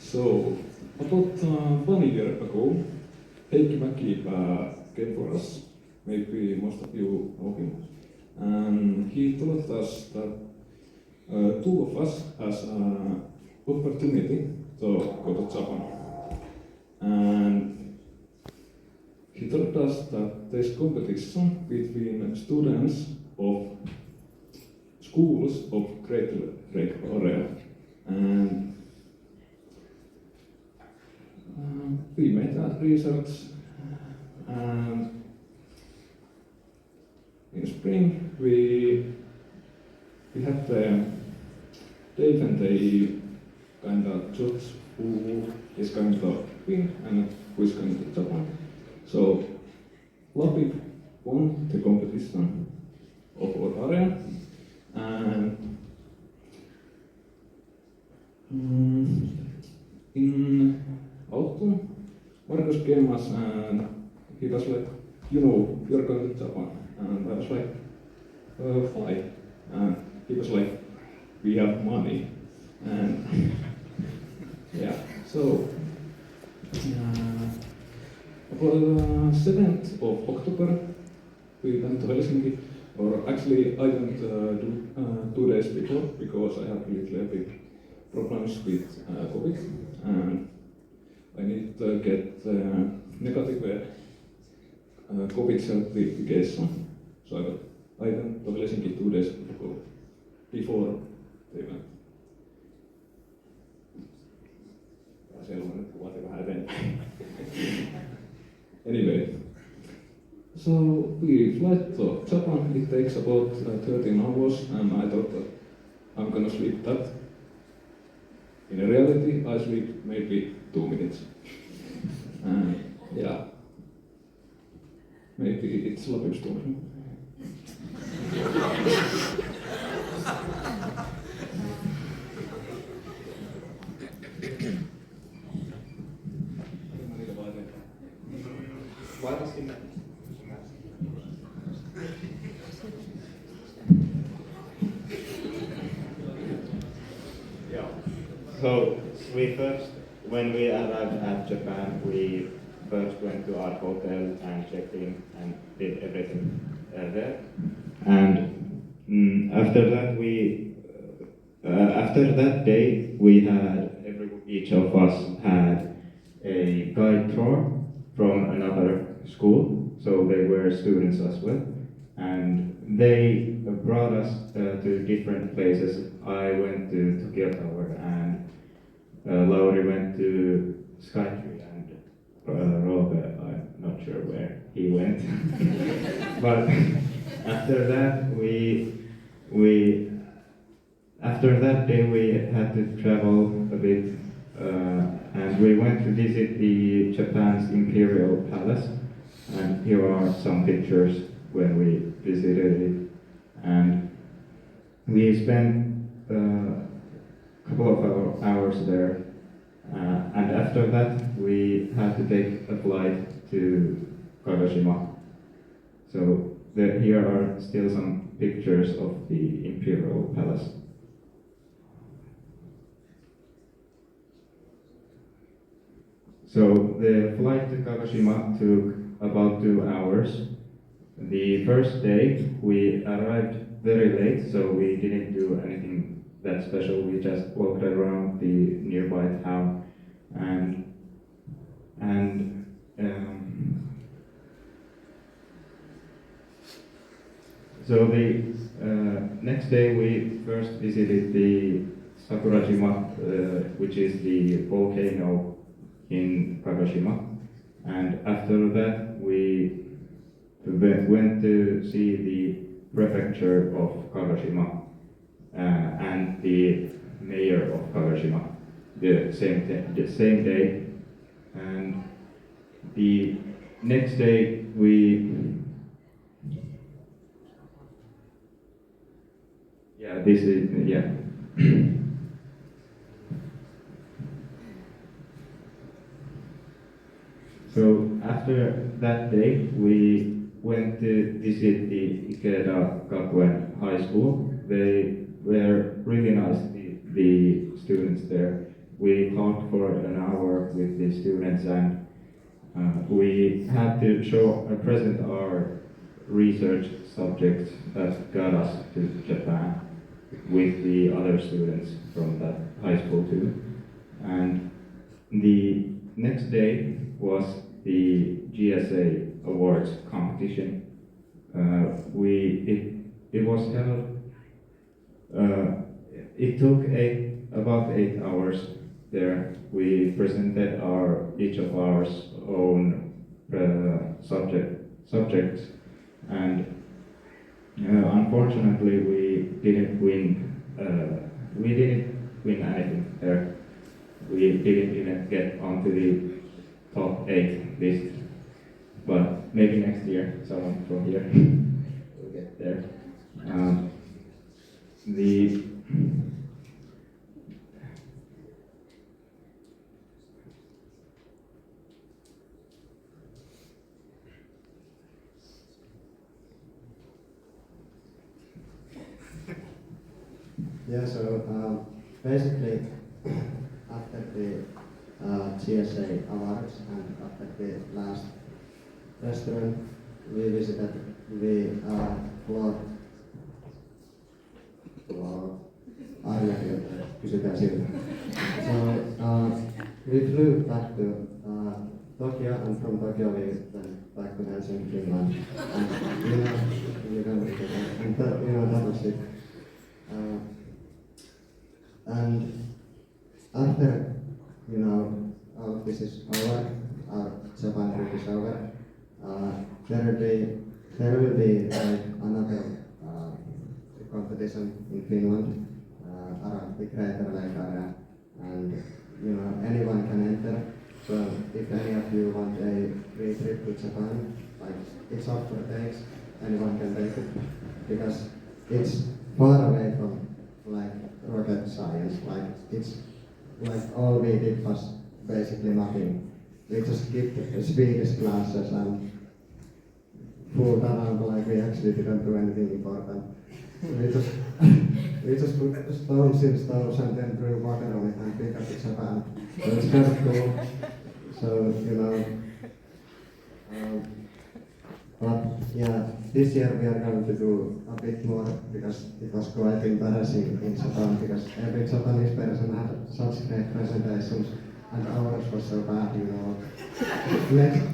So, about 1 year ago, Heikki Mäki came for us. Maybe most of you know him. And he told us that two of us has an opportunity to go to Japan. And he told us that there's competition between students of schools of Great Lake area. And we made that research, and in spring we had Dave and they kind of judge who is going to win and who is going to Japan. So Lappi won the competition of our area, and in autumn, Markus came us and he was like, you know, you're going to Japan. And I was like, why? And he was like, we have money. And yeah, so about 7th of October, we went to Helsinki, or actually I went 2 days before because I had a little bit problems with COVID, and I need to get negative COVID certification. So I went to Helsinki 2 days before the event. Anyway, so we fly to Japan. It takes about 13 hours, and I thought that I'm gonna sleep that. In reality, I sleep maybe 2 minutes. Yeah, maybe it's Lapin story. So when we arrived at Japan, we first went to our hotel and checked in and did everything there. And after that day, each of us had a guide tour from another school, so they were students as well, and they brought us to different places. I went to Tokyo Tower, and Lauri went to Skytree, and Robert, I'm not sure where he went. But after that day we had to travel a bit, and we went to visit the Japan's Imperial Palace, and here are some pictures when we visited it. And we spent a couple of hours there, and after that we had to take a flight to Kagoshima. So here are still some pictures of the Imperial Palace. So the flight to Kagoshima took about 2 hours. The first day we arrived very late, so we didn't do anything that special. We just walked around the nearby town, and so the next day we first visited the Sakurajima, which is the volcano in Kagoshima, and after that we went to see the prefecture of Kagoshima and the mayor of Kagoshima the same day. And the next day So after that day, we went to visit the Gsa-competiton High School. They were really nice, the students there. we talked for an hour with the students, and we had to present our research subjects that got us to Japan with the other students from that high school too. And the next day was the GSA Awards competition. It was held. It took about 8 hours there. We presented each of our own subjects, and unfortunately we didn't win. We didn't win anything there. We didn't even get onto the top 8 list. But maybe next year someone from here will get there. Yeah, so basically, after the GSA Awards and after the last restaurant, we visited the floor. So we flew back to Tokyo, and from Tokyo we went back to Helsinki, Finland. And that was it. And after all of this is over, our Japan trip is over, there will be like another competition in Finland around the Greater Lake area, and anyone can enter. So if any of you want a free trip to Japan, like it's up for takes, anyone can take it, because it's far away from like rocket science. Like it's like all we did was basically nothing. We just skipped the Swedish classes and fooled around like we actually didn't do anything important. We just put stones in stones and then threw water on it and picked up to Japan. So it's kind of cool. So but yeah, this year we are going to do a bit more, because it was quite embarrassing in Japan, because every Japanese person had such great presentations and ours was so bad,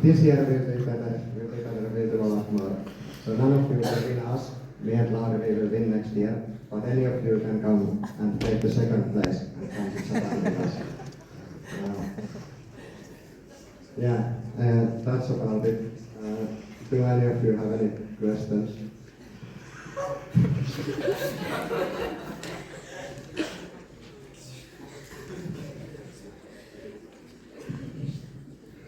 This year we'll be better, we'll do a lot more. So none of you will win us, me and Lauri will win next year, but any of you can come and take the second place and come to Japan with us. That's about it. Do any of you have any questions?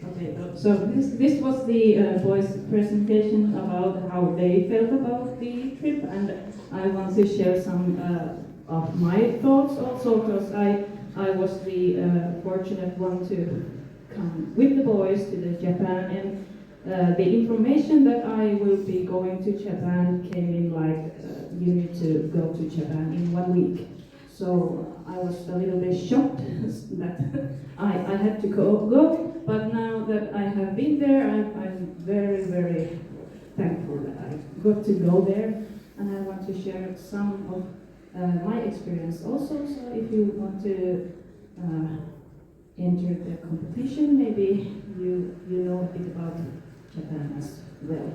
Okay, so this was the boys' presentation about how they felt about the trip, and I want to share some of my thoughts also, because I was the fortunate one to come with the boys to the Japan, and the information that I will be going to Japan came in like you need to go to Japan in 1 week. So I was a little bit shocked that I had to go, but now that I have been there, I'm very, very thankful that I got to go there, and I want to share some of my experience also. So if you want to enter the competition, maybe you know a bit about Japan as well.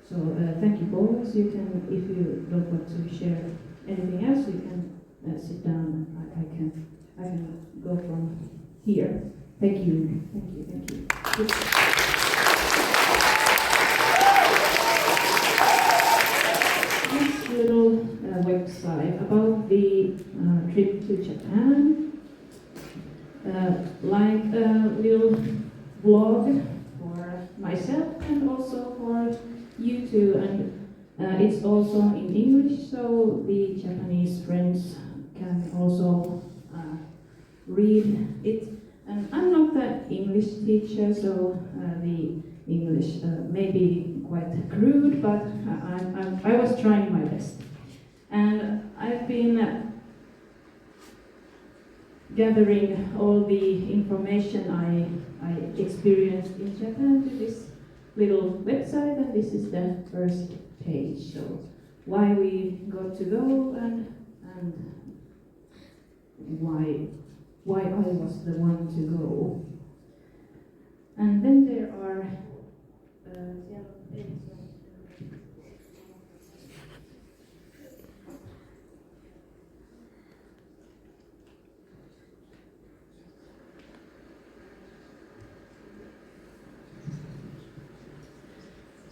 So thank you boys. You can, if you don't want to share anything else, you can sit down. I can go from here. Thank you. This little website about the trip to Japan, like a little blog for myself and also for you too, and it's also in English, so the Japanese friends can also read it. And I'm not the English teacher, so the English may be quite crude, but I was trying my best. And I've been gathering all the information I experienced in Japan to this little website, and this is the first page. So why we got to go and why I was the one to go. And then there are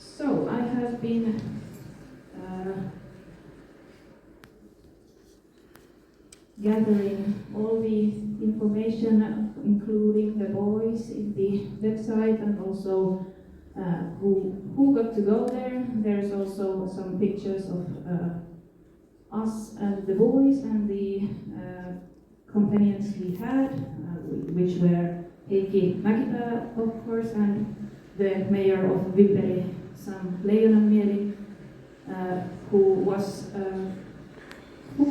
so I have been gathering all the information, including the boys in the website, and also who got to go there. There's also some pictures of us and the boys and the companions we had, which were Heikki Mäkipää, of course, and the mayor of Vimpeli, Sam Leijonanmieli, who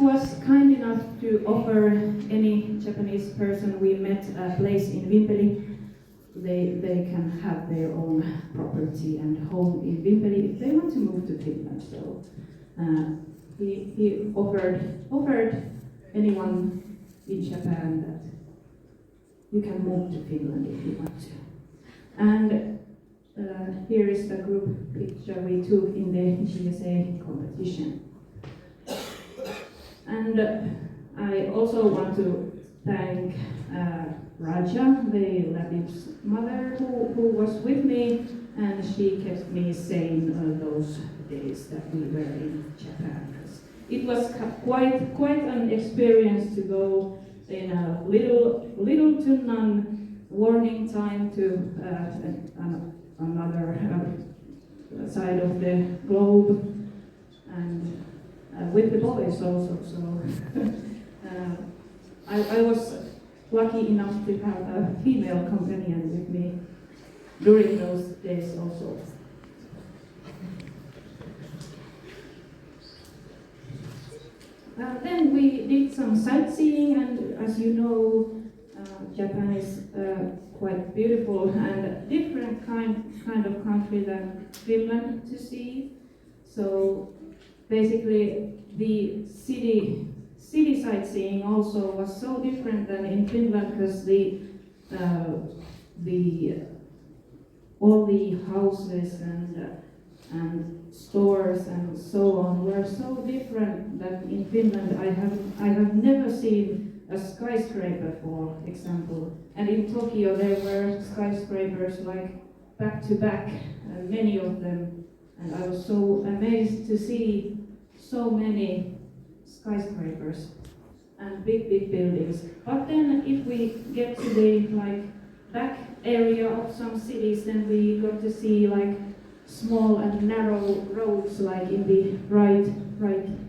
was kind enough to offer any Japanese person we met a place in Vimpeli. They can have their own property and home in Vimpeli if they want to move to Finland. So he offered anyone in Japan that you can move to Finland if you want to. And here is the group picture we took in the Gsa-competiton. And I also want to thank Raja, the Labib's mother, who was with me, and she kept me sane those days that we were in Japan. It was quite an experience to go in a little to none warning time to another side of the globe, and with the boys also. So I was lucky enough to have a female companion with me during those days also. Then we did some sightseeing, and as you know, Japan is quite beautiful and different kind of country than Finland to see. So basically, the city sightseeing also was so different than in Finland, because all the houses and stores and so on were so different than in Finland. I have never seen a skyscraper, for example, and in Tokyo there were skyscrapers like back to back, many of them, and I was so amazed to see so many skyscrapers and big buildings. But then if we get to the back area of some cities, then we got to see small and narrow roads like in the right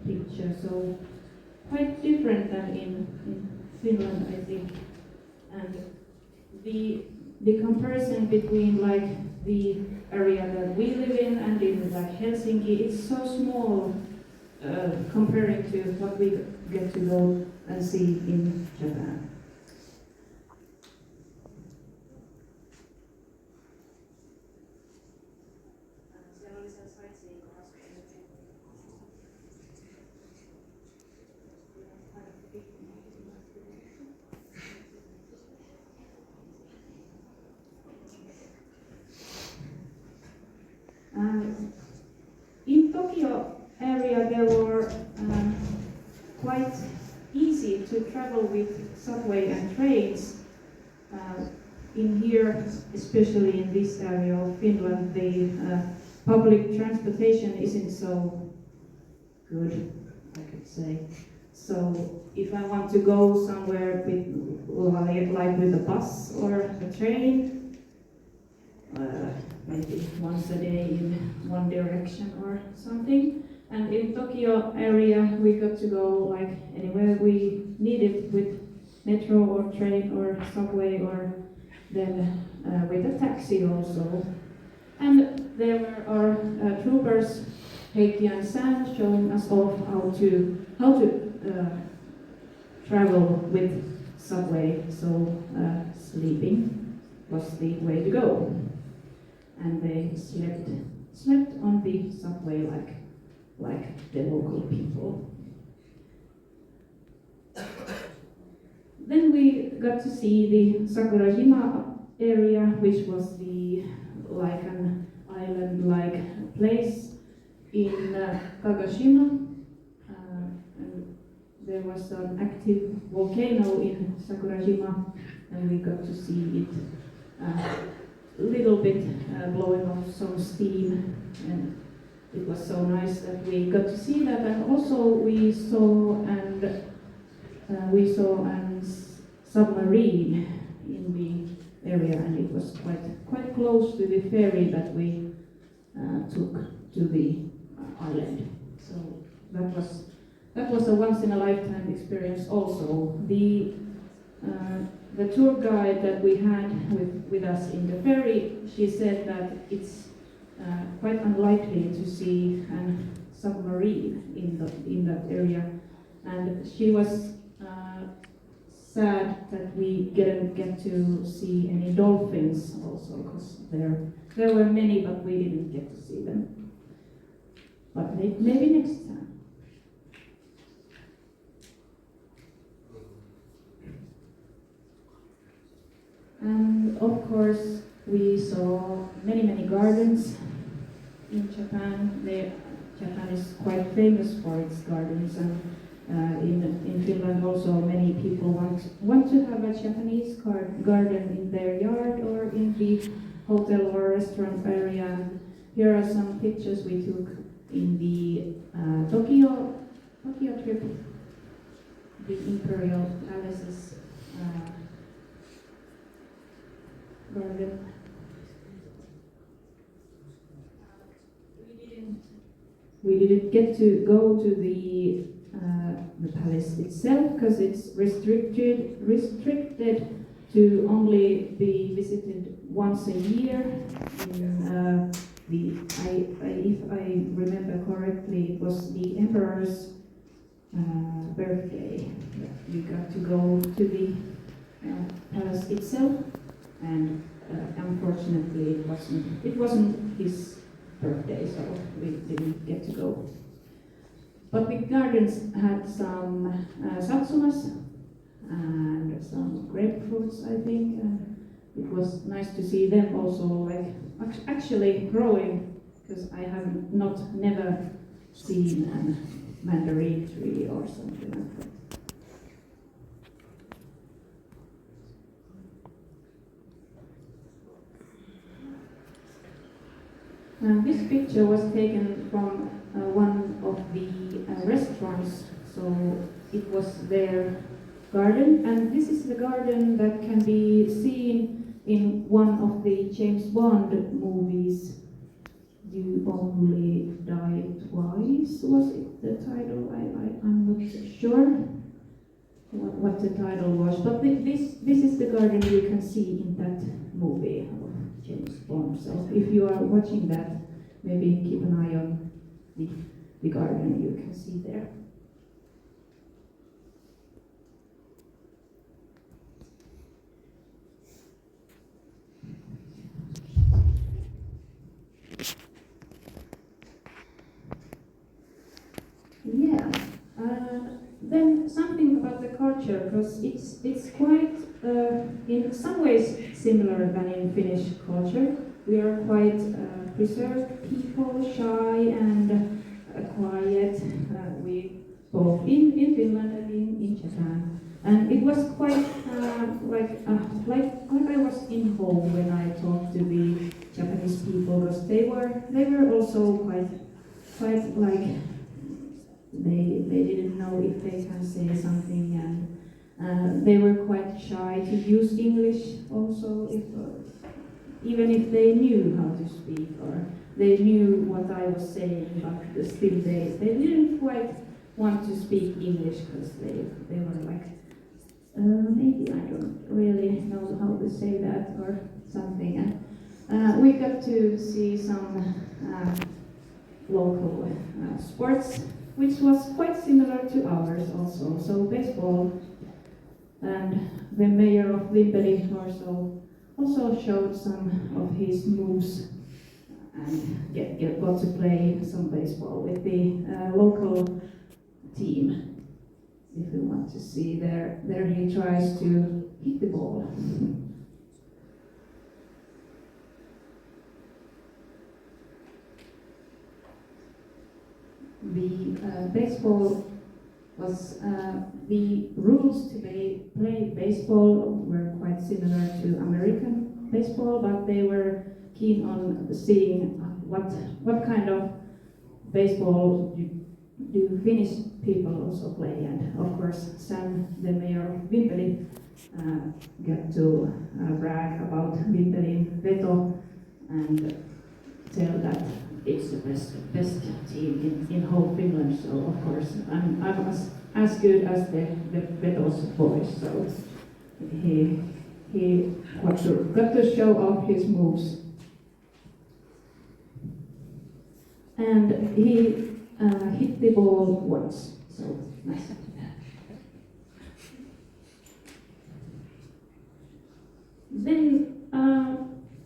picture. So quite different than in Finland, I think. And the comparison between the area that we live in and in Helsinki, it's so small comparing to what we get to go and see in Japan. In Tokyo area there were quite easy to travel with subway and trains. In here, especially in this area of Finland, the public transportation isn't so good, I could say. So if I want to go somewhere with a bus or a train, maybe once a day in one direction or something. And in Tokyo area, we got to go anywhere we needed with metro or train or subway, or then with a taxi also. And there were our troopers, Heikki and Sam, showing us off how to travel with subway, so sleeping was the way to go. And they slept on the subway like the local people. Then we got to see the Sakurajima area, which was like an island-like place in Kagoshima. And there was an active volcano in Sakurajima, and we got to see it a little bit blowing off some steam, and it was so nice that we got to see that. And also we saw a submarine in the area, and it was quite close to the ferry that we took to the island. So that was a once in a lifetime experience. Also, the tour guide that we had with us in the ferry, she said that it's quite unlikely to see a submarine in that area, and she was sad that we didn't get to see any dolphins also, because there were many, but we didn't get to see them. But maybe next time. And of course, we saw many gardens in Japan. Japan is quite famous for its gardens, and in Finland also many people want to have a Japanese garden in their yard or in the hotel or restaurant area. Here are some pictures we took in the Tokyo trip, the Imperial Palace's garden. We didn't get to go to the palace itself because it's restricted to only be visited once a year. If I remember correctly, it was the emperor's birthday. We got to go to the palace itself, and unfortunately, it wasn't his birthday, so we didn't get to go. But the gardens had some satsumas and some grapefruits, I think, and it was nice to see them also, like actually growing, because I have never seen a mandarin tree or something like that. This picture was taken from one of the restaurants, so it was their garden, and this is the garden that can be seen in one of the James Bond movies. You Only Die Twice, was it the title? I'm not sure what the title was, but this is the garden you can see in that movie of James Bond. So if you are watching that, maybe keep an eye on the garden you can see there. Yeah. Then something about the culture, because it's quite in some ways similar than in Finnish culture. We are quite preserved people, shy and quiet. We both in Finland and in Japan, and it was quite like I was in home when I talked to the Japanese people, because they were also quite like. They didn't know if they can say something, and they were quite shy to use English also, even if they knew how to speak or they knew what I was saying, but still they didn't quite want to speak English because they were like, maybe I don't really know how to say that or something. And we got to see some local sports, which was quite similar to ours also. So baseball And the mayor of Vimpeli also showed some of his moves and got to play some baseball with the local team. If you want to see there he tries to hit the ball. The baseball was the rules to play baseball were quite similar to American baseball, but they were keen on seeing what kind of baseball do Finnish people also play. And of course, Sam, the mayor of Vimpeli, got to brag about Vimpelin veto and tell that it's the best team in whole Finland. So of course, I'm as good as the Veto's boys. So he got to show off his moves. And he hit the ball once, so nice. Then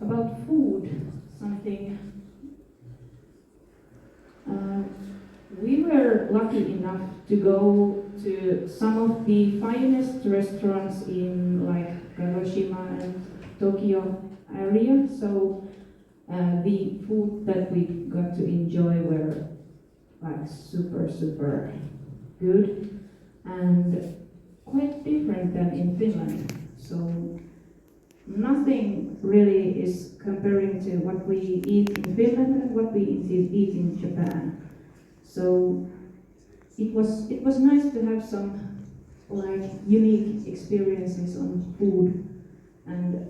about food, something. We were lucky enough to go to some of the finest restaurants in like Kagoshima and Tokyo area. So the food that we got to enjoy were like super good and quite different than in Finland. So nothing really is comparing to what we eat in Finland and what we eat in Japan. So it was nice to have some like unique experiences on food and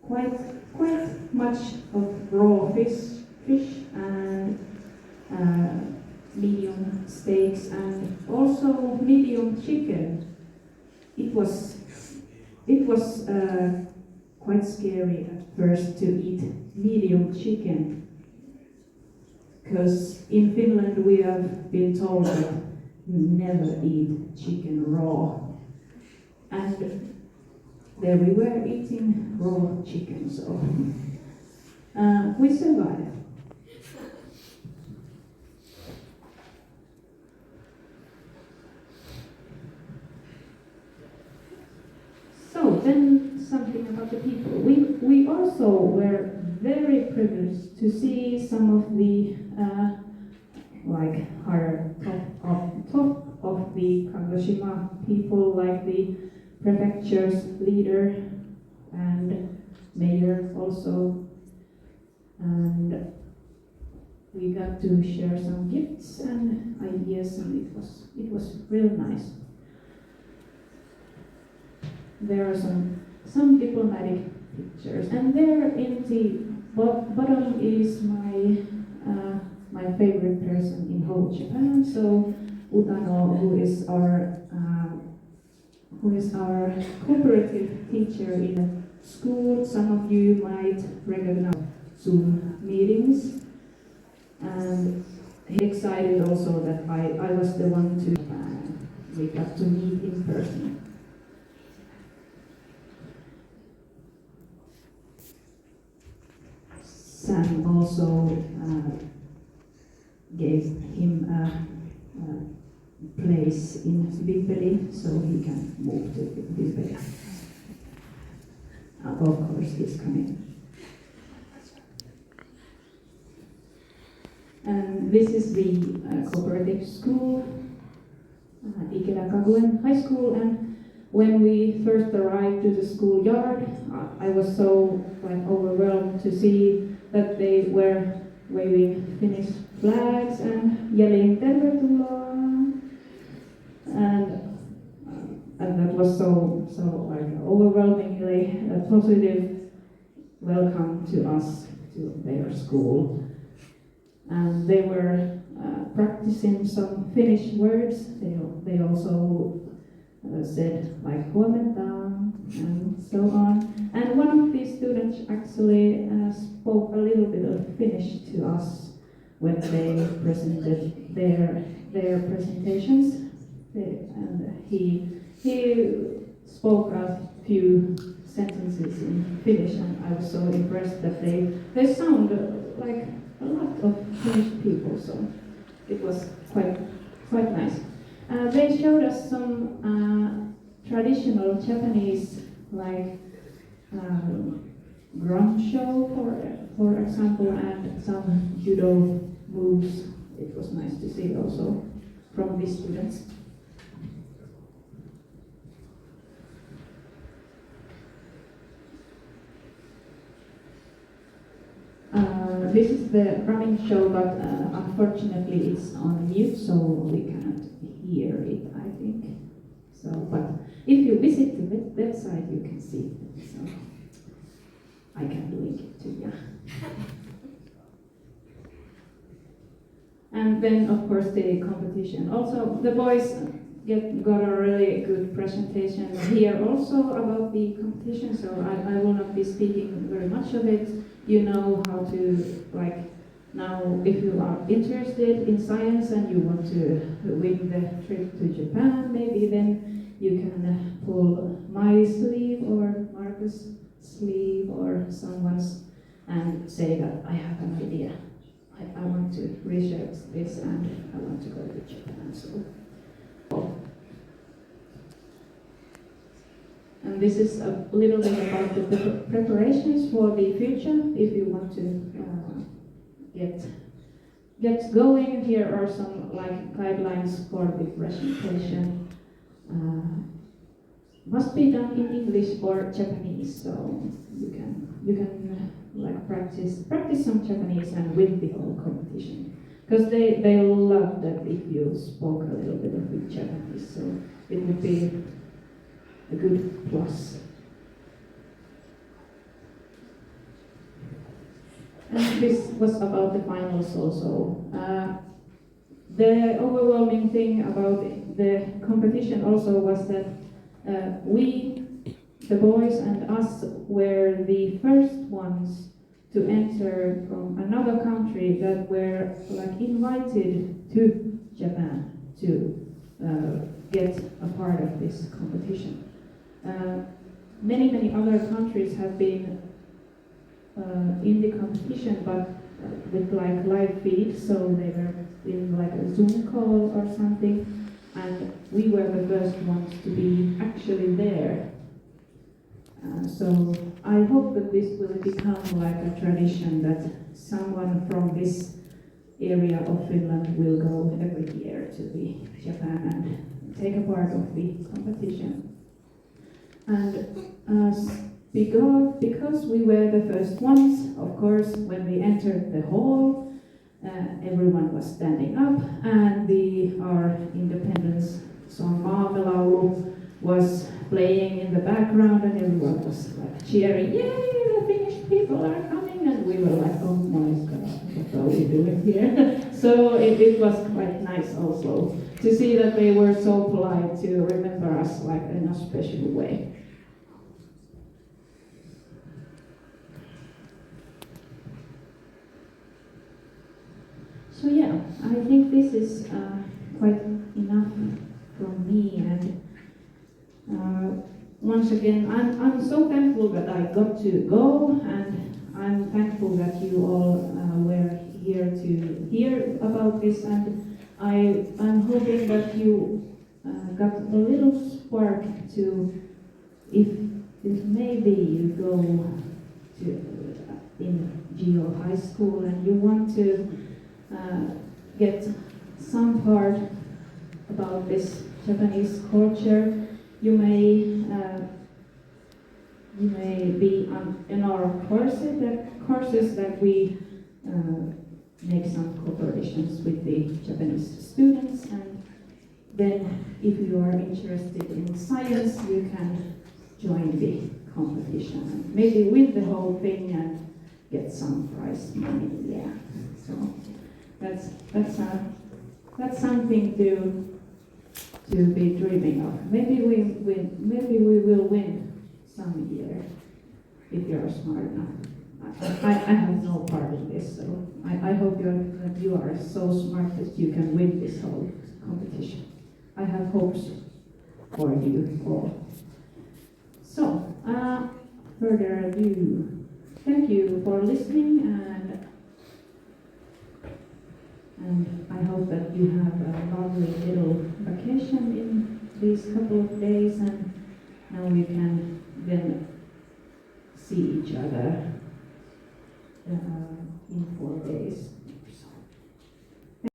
quite much of raw fish and medium steaks and also medium chicken. It was quite scary at first to eat medium chicken, because in Finland we have been told that you never eat chicken raw. And there we were eating raw chicken, so we survived. So then something about the people. We also were very privileged to see some of the like higher top of the Kagoshima people, like the prefecture's leader and mayor also, and we got to share some gifts and ideas, and it was really nice. There are some diplomatic pictures, and there in the bottom is my favorite person in whole Japan. So Utano, who is our cooperative teacher in a school. Some of you might recognize Zoom meetings, and he excited also that I was the one to Japan. We got to meet in person. Sam also gave him a place in Vimpeli, so he can move to Vimpeli. Of course, he's coming. And this is the cooperative school, Ikeda-Kaguen High School, and when we first arrived to the schoolyard, I was so overwhelmed to see that they were waving Finnish flags and yelling "Tervetuloa," and that was so overwhelmingly a positive welcome to us to their school. And they were practicing some Finnish words. They also said like "huomenta" and so on. And one of these students actually spoke a little bit of Finnish to us when they presented their presentations. And he he spoke a few sentences in Finnish, and I was so impressed that they sound like a lot of Finnish people, so it was quite nice. They showed us some traditional Japanese, like drum show, for example, and some judo moves. It was nice to see also from the students. This is the drumming show, but unfortunately it's on mute, so we cannot hear it, I think. So, but if you visit the website, you can see it. So I can link it to you. And then, of course, the competition. Also, the boys got a really good presentation here also about the competition, so I will not be speaking very much of it. You know how to, like, now if you are interested in science and you want to win the trip to Japan, maybe then you can pull my sleeve or Marcus' sleeve or someone's and say that I have an idea. I want to research this and I want to go to Japan. So. And this is a little bit about the preparations for the future. If you want to get going, here are some like guidelines for the presentation. Must be done in English or Japanese, so you can like practice some Japanese and win the whole competition. Because they love that if you spoke a little bit of Japanese, so it would be a good plus. And this was about the finals also. The overwhelming thing about the competition also was that we, the boys and us, were the first ones to enter from another country that were like invited to Japan to get a part of this competition. Many other countries have been in the competition, but with like live feed, so they were in like a Zoom call or something, and we were the first ones to be actually there. So I hope that this will become like a tradition that someone from this area of Finland will go every year to the Japan and take a part of the competition. And because we were the first ones, of course, when we entered the hall, everyone was standing up, and our independence song Maamelaulu was playing in the background, and everyone was like cheering, "Yay, the Finnish people are coming!" And we were like, "Oh my God, what are we doing here?" So it was quite nice also to see that they were so polite to remember us like in a special way. So yeah, I think this is quite enough from me, and once again, I'm so thankful that I got to go, and I'm thankful that you all were here to hear about this, and I'm hoping that you got a little spark to, if maybe you go to in Geo High School and you want to get some part about this Japanese culture, you may be in our courses that we make some cooperations with the Japanese students, and then if you are interested in science, you can join the competition and maybe win the whole thing and get some prize money. Yeah, so that's something to be dreaming of. Maybe we will win some year if you are smart enough. I have no part in this, so I hope that you are so smart that you can win this whole competition. I have hopes for you all. So, further ado, thank you for listening, and I hope that you have a lovely little vacation in these couple of days, and now we can then see each other in 4 days.